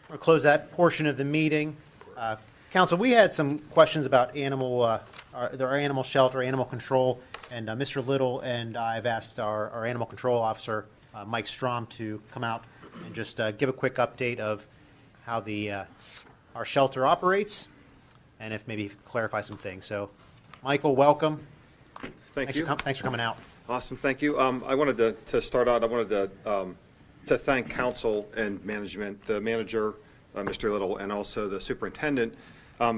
We'll close that portion of the meeting. Council, we had some questions about our animal shelter, animal control, and Mr. Little and I have asked our animal control officer, Mike Strom, to come out and just give a quick update of how our shelter operates, and if maybe clarify some things. So, Michael, welcome. Thank you. Thanks for coming out. Awesome, thank you. I wanted to start out, I wanted to thank council and management, the manager, Mr. Little, and also the superintendent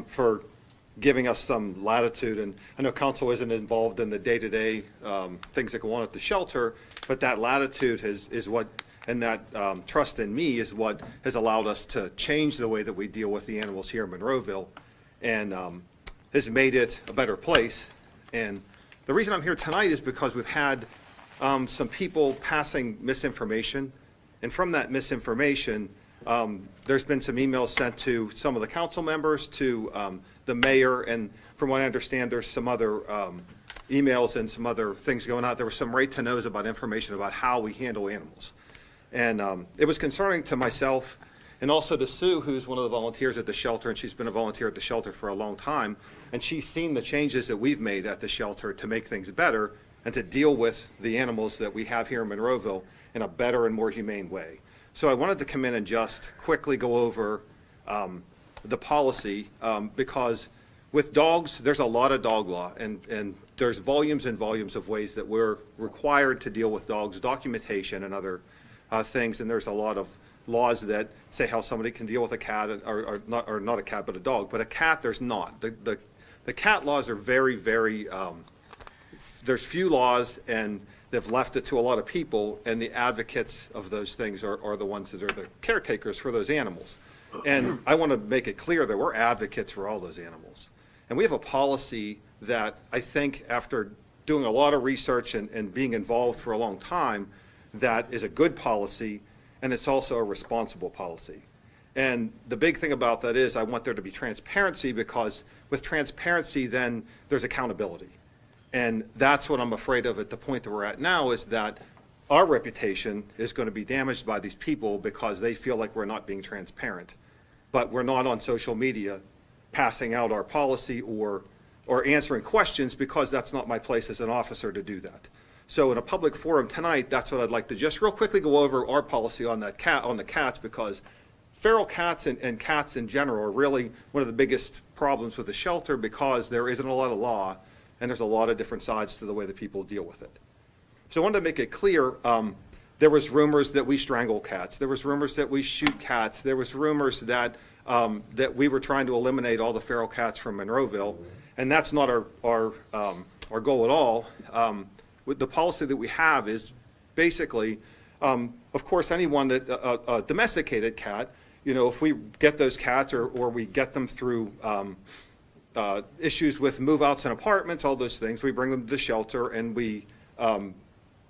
for giving us some latitude. And I know council isn't involved in the day-to-day things that go on at the shelter, but that latitude is what, and that trust in me is what has allowed us to change the way that we deal with the animals here in Monroeville, and has made it a better place. And the reason I'm here tonight is because we've had some people passing misinformation, and from that misinformation, there's been some emails sent to some of the council members, to the mayor, and from what I understand, there's some other emails and some other things going on. There were some right to knows about information about how we handle animals. And it was concerning to myself and also to Sue, who's one of the volunteers at the shelter, and she's been a volunteer at the shelter for a long time, and she's seen the changes that we've made at the shelter to make things better and to deal with the animals that we have here in Monroeville in a better and more humane way. So I wanted to come in and just quickly go over the policy, because with dogs, there's a lot of dog law, and there's volumes and volumes of ways that we're required to deal with dogs, documentation and other things, and there's a lot of laws that say how somebody can deal with a cat, or not a cat, but a dog. But a cat, there's not. The cat laws are very, very, there's few laws, and they've left it to a lot of people, and the advocates of those things are the ones that are the caretakers for those animals. And I want to make it clear that we're advocates for all those animals. And we have a policy that I think, after doing a lot of research and being involved for a long time, that is a good policy, and it's also a responsible policy. And the big thing about that is I want there to be transparency, because with transparency, then there's accountability. And that's what I'm afraid of at the point that we're at now, is that our reputation is going to be damaged by these people because they feel like we're not being transparent. But we're not on social media passing out our policy or answering questions, because that's not my place as an officer to do that. So in a public forum tonight, that's what I'd like to just real quickly go over our policy on the cats, because feral cats and cats in general are really one of the biggest problems with the shelter, because there isn't a lot of law, and there's a lot of different sides to the way that people deal with it. So I wanted to make it clear, there was rumors that we strangle cats. There was rumors that we shoot cats. There was rumors that that we were trying to eliminate all the feral cats from Monroeville, and that's not our goal at all. With the policy that we have is basically, of course, anyone that a domesticated cat, you know, if we get those cats or we get them through issues with move-outs in apartments, all those things, we bring them to the shelter, and we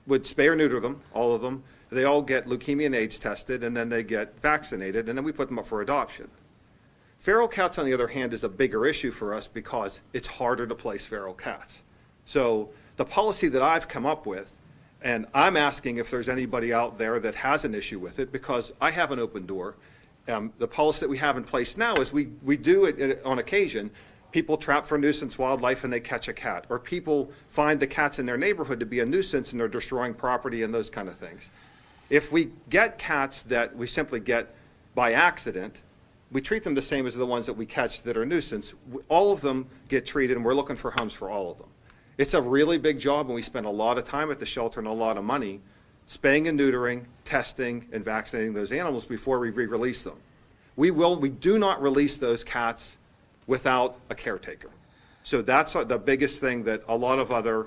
would spay or neuter them, all of them. They all get leukemia and AIDS tested, and then they get vaccinated, and then we put them up for adoption. Feral cats, on the other hand, is a bigger issue for us because it's harder to place feral cats. So the policy that I've come up with, and I'm asking if there's anybody out there that has an issue with it, because I have an open door. The policy that we have in place now is we do it on occasion. People trap for nuisance wildlife and they catch a cat, or people find the cats in their neighborhood to be a nuisance and they're destroying property and those kind of things. If we get cats that we simply get by accident, we treat them the same as the ones that we catch that are a nuisance. All of them get treated, and we're looking for homes for all of them. It's a really big job, and we spend a lot of time at the shelter and a lot of money spaying and neutering, testing, and vaccinating those animals before we re-release them. We do not release those cats without a caretaker. So that's the biggest thing that a lot of other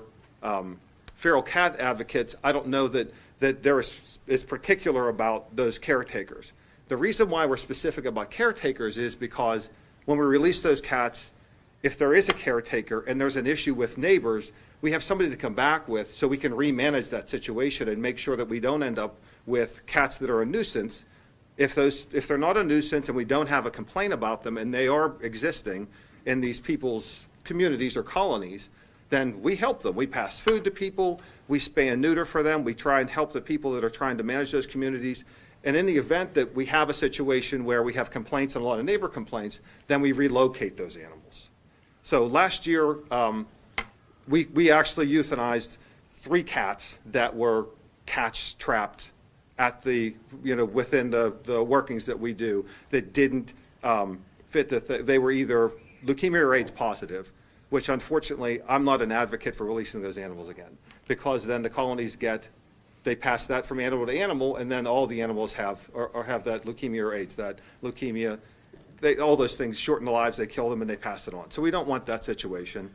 feral cat advocates, I don't know that there is particular about those caretakers. The reason why we're specific about caretakers is because when we release those cats, if there is a caretaker and there's an issue with neighbors, we have somebody to come back with so we can remanage that situation and make sure that we don't end up with cats that are a nuisance. If they're not a nuisance and we don't have a complaint about them and they are existing in these people's communities or colonies, then we help them. We pass food to people, we spay and neuter for them, we try and help the people that are trying to manage those communities, And in the event that we have a situation where we have complaints and a lot of neighbor complaints, then we relocate those animals. So last year, we actually euthanized 3 cats that were catch trapped at the, within the workings that we do that didn't fit they were either leukemia or AIDS positive, which unfortunately, I'm not an advocate for releasing those animals again, because then the colonies they pass that from animal to animal, and then all the animals have that leukemia or AIDS, that leukemia, all those things shorten the lives, they kill them, and they pass it on. So we don't want that situation.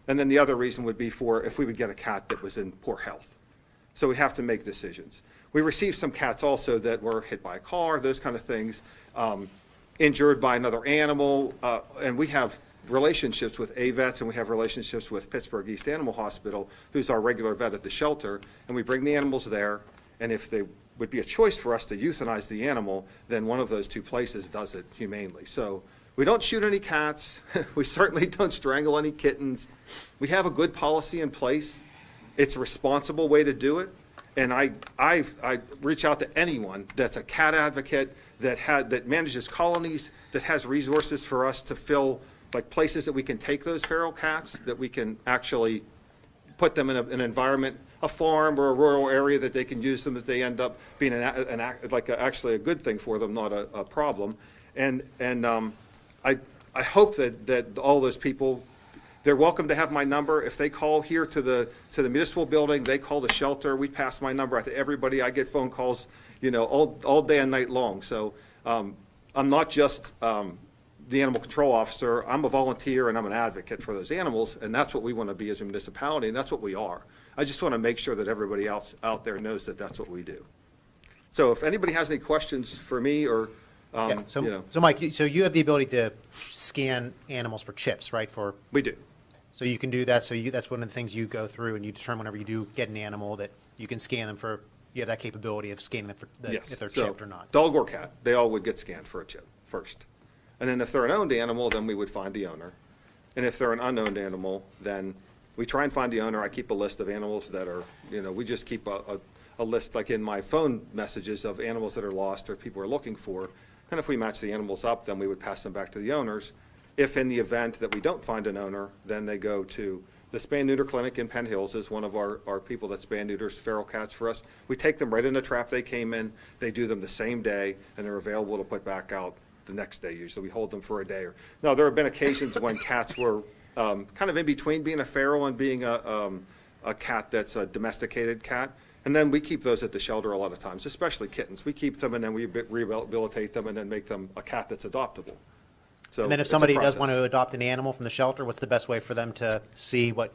And then the other reason would be for if we would get a cat that was in poor health. So we have to make decisions. We received some cats also that were hit by a car, those kind of things, injured by another animal, and we have relationships with AVETS, and we have relationships with Pittsburgh East Animal Hospital, who's our regular vet at the shelter, and we bring the animals there, and if they would be a choice for us to euthanize the animal, then one of those 2 places does it humanely. So we don't shoot any cats. We certainly don't strangle any kittens. We have a good policy in place. It's a responsible way to do it, and I reach out to anyone that's a cat advocate, that manages colonies, that has resources for us to fill, like places that we can take those feral cats, that we can actually put them in an environment, a farm or a rural area that they can use them, that they end up being actually a good thing for them, not a problem. And I hope that all those people, they're welcome to have my number. If they call here to the municipal building, they call the shelter, we pass my number out to everybody. I get phone calls, all day and night long. So I'm not just the animal control officer. I'm a volunteer and I'm an advocate for those animals, and that's what we want to be as a municipality, and that's what we are. I just want to make sure that everybody else out there knows that that's what we do. So if anybody has any questions for me or, Yeah, so Mike, so you have the ability to scan animals for chips, right? We do. So you can do that. So that's one of the things you go through, and you determine whenever you do get an animal that you can scan them for. You have that capability of scanning them for Yes. if they're So, chipped or not. Dog or cat, they all would get scanned for a chip first. And then if they're an owned animal, then we would find the owner. And if they're an unowned animal, then we try and find the owner. I keep a list of animals that are, we just keep a list like in my phone messages of animals that are lost or people are looking for. And if we match the animals up, then we would pass them back to the owners. If in the event that we don't find an owner, then they go to the Spay and Neuter Clinic in Penn Hills is one of our people that spay and neuters feral cats for us. We take them right in the trap they came in. They do them the same day, and they're available to put back out the next day. Usually we hold them for a day. Now, there have been occasions when cats were kind of in between being a feral and being a cat that's a domesticated cat. And then we keep those at the shelter a lot of times, especially kittens. We keep them and then we rehabilitate them and then make them a cat that's adoptable. So And then if it's a somebody does process. want to adopt an animal from the shelter, what's the best way for them to see what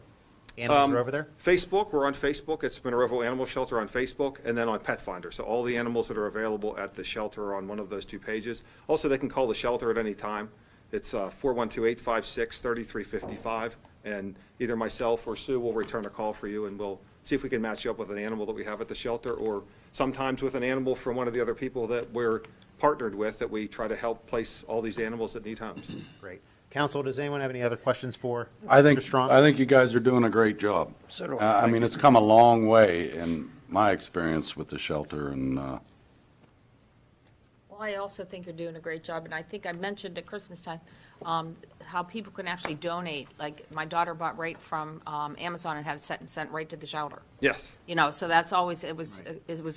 animals are over there? Facebook, we're on Facebook. It's Monroeville Animal Shelter on Facebook, and then on Pet Finder. So all the animals that are available at the shelter are on one of those 2 pages. Also, they can call the shelter at any time. It's 412-856-3355, and either myself or Sue will return a call for you, and we'll see if we can match you up with an animal that we have at the shelter, or sometimes with an animal from one of the other people that we're partnered with, that we try to help place all these animals that need homes. Great. Council, does anyone have any other questions for I think Mr. Strong? I think you guys are doing a great job. So do I mean, it's come a long way in my experience with the shelter, and Well, I also think you're doing a great job, and I think I mentioned at Christmas time how people can actually donate. Like, my daughter bought right from Amazon and had it sent right to the shelter. Yes. So that's always, it was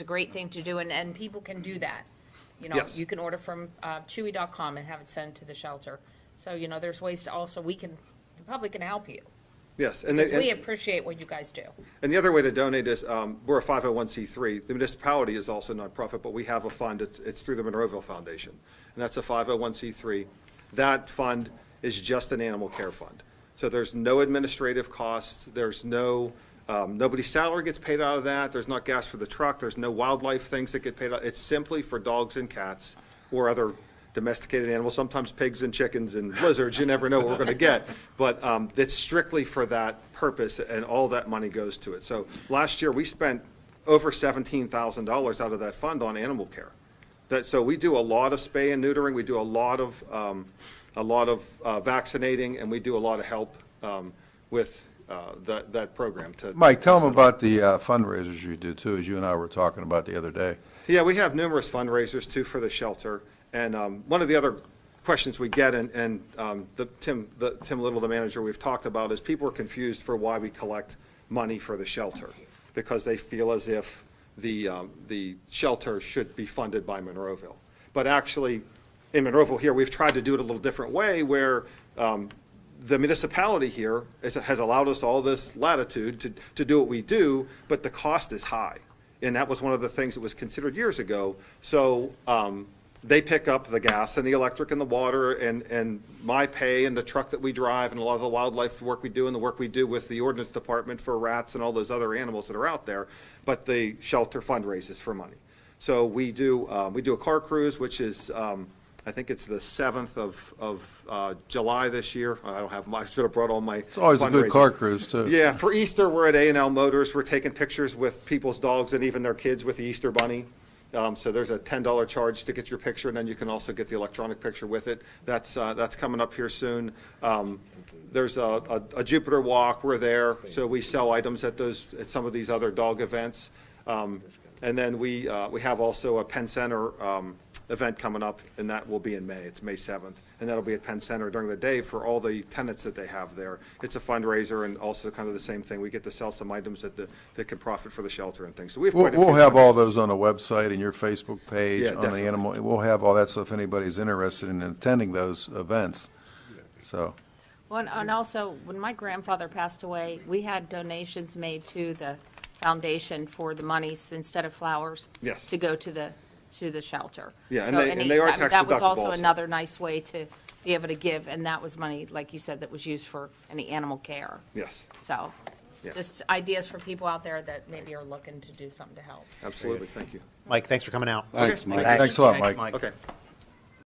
a great thing to do, and people can do that. Yes. You can order from Chewy.com and have it sent to the shelter. So, there's ways to also, the public can help you. Yes. And Because we and appreciate what you guys do. the other way to donate is, we're a 501c3. The municipality is also nonprofit, but we have a fund. It's through the Monroeville Foundation, and that's a 501c3. That fund is just an animal care fund. So there's no administrative costs. There's no, nobody's salary gets paid out of that. There's not gas for the truck. There's no wildlife things that get paid out. It's simply for dogs and cats or other domesticated animals, sometimes pigs and chickens and lizards. You never know what we're going to get. But it's strictly for that purpose, and all that money goes to it. So last year, we spent over $17,000 out of that fund on animal care. So we do a lot of spay and neutering. We do a lot of vaccinating, and we do a lot of help with that program. Mike, tell them about the fundraisers you do too, as you and I were talking about the other day. Yeah, we have numerous fundraisers too for the shelter. And one of the other questions we get, and Tim Little, the manager, we've talked about, is people are confused for why we collect money for the shelter, because they feel as if the shelter should be funded by Monroeville. But actually, in Monroeville here, we've tried to do it a little different way, where the municipality here has allowed us all this latitude to do what we do, but the cost is high. And that was one of the things that was considered years ago. So they pick up the gas and the electric and the water and my pay and the truck that we drive and a lot of the wildlife work we do and the work we do with the ordinance department for rats and all those other animals that are out there. But the shelter fundraises for money. So we do a car cruise, which is, I think it's the 7th of July this year. I don't have my, I should have brought all my It's always a good fundraisers. car cruise, too. Yeah, for Easter, we're at A&L Motors. We're taking pictures with people's dogs and even their kids with the Easter Bunny. So there's a $10 charge to get your picture, and then you can also get the electronic picture with it. That's coming up here soon. There's a Jupiter Walk. We're there, so we sell items at some of these other dog events. And then we have also a Penn Center event coming up, and that will be in May. It's May 7th, and that'll be at Penn Center during the day for all the tenants that they have there. It's a fundraiser and also kind of the same thing. We get to sell some items that can profit for the shelter and things. So we have quite a few We'll have all fundraisers. those on a website and your Facebook page Yeah, on the definitely. animal. We'll have all that, so if anybody's interested in attending those events. So, Well, and also, when my grandfather passed away, we had donations made to the foundation for the monies instead of flowers. Yes. To go to the shelter. Yeah, and So they are tax that was deductible also also. another nice way to be able to give, and that was money, like you said, that was used for any animal care. Yes, So, Yeah. just ideas for people out there that maybe are looking to do something to help. absolutely. Thank you. Mike, thanks for coming out. Thanks, Mike. thanks a lot, Mike. Okay.